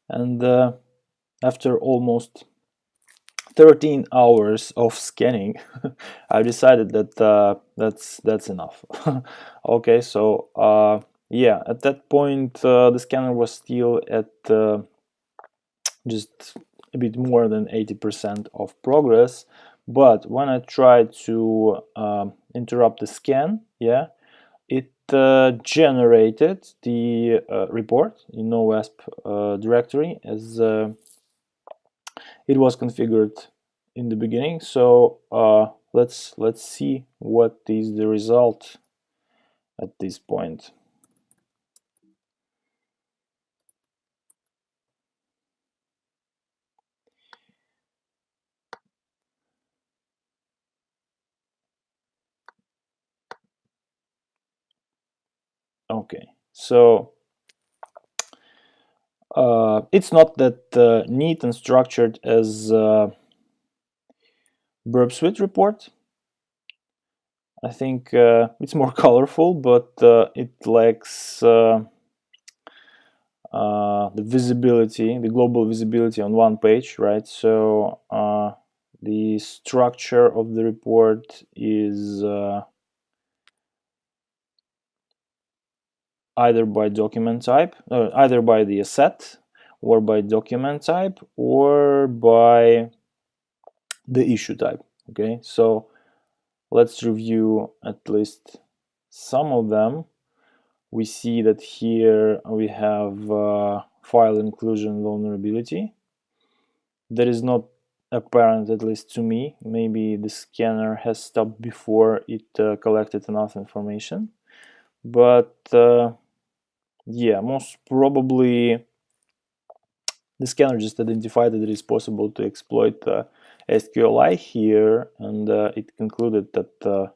And after almost 13 hours of scanning, I decided that that's enough. Okay, so yeah, at that point the scanner was still at just a bit more than 80% of progress. But when I tried to interrupt the scan, yeah, it generated the report in NoWasp directory as it was configured in the beginning. So let's see what is the result at this point. Okay, so it's not that neat and structured as Burp Suite report. I think it's more colorful, but it lacks the visibility, the global visibility on one page, right? So the structure of the report is either by document type, either by the asset, or by document type, or by the issue type. Okay, so let's review at least some of them. We see that here we have file inclusion vulnerability. That is not apparent, at least to me. Maybe the scanner has stopped before it collected enough information. But yeah, most probably the scanner just identified that it is possible to exploit SQLI here, and it concluded that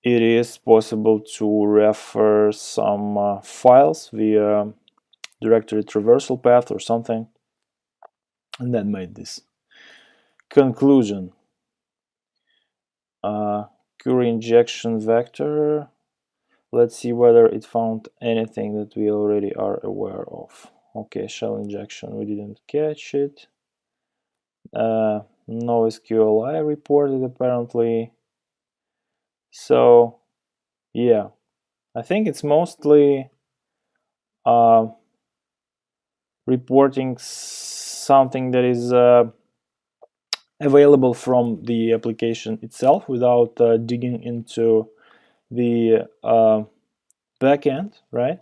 it is possible to refer some files via directory traversal path or something, and then made this conclusion. Query injection vector. Let's see whether it found anything that we already are aware of. Okay, shell injection, we didn't catch it. No SQLI reported apparently. So yeah, I think it's mostly reporting something that is available from the application itself without digging into the backend, right?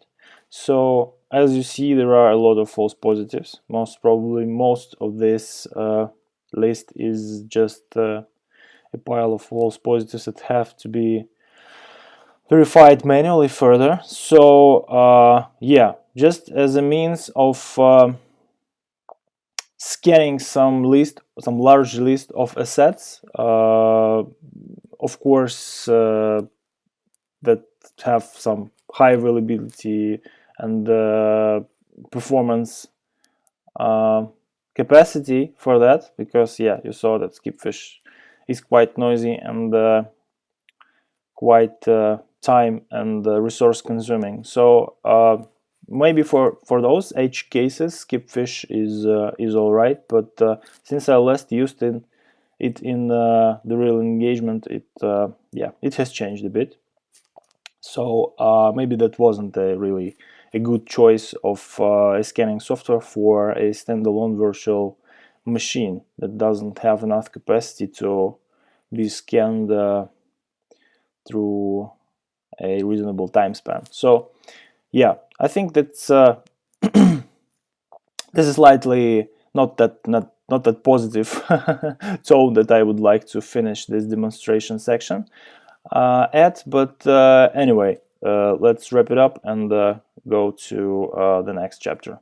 So as you see, there are a lot of false positives. Most probably most of this list is just a pile of false positives that have to be verified manually further. So yeah, just as a means of scanning some large list of assets, of course, that have some high availability and performance capacity for that, because yeah, you saw that Skipfish is quite noisy and quite time and resource consuming. So maybe for those edge cases, Skipfish is all right, but since I last used it in the real engagement, yeah, it has changed a bit. So maybe that wasn't really a good choice of a scanning software for a standalone virtual machine that doesn't have enough capacity to be scanned through a reasonable time span. So yeah, I think that's this is slightly not that positive tone that I would like to finish this demonstration section at, but anyway, let's wrap it up and go to the next chapter.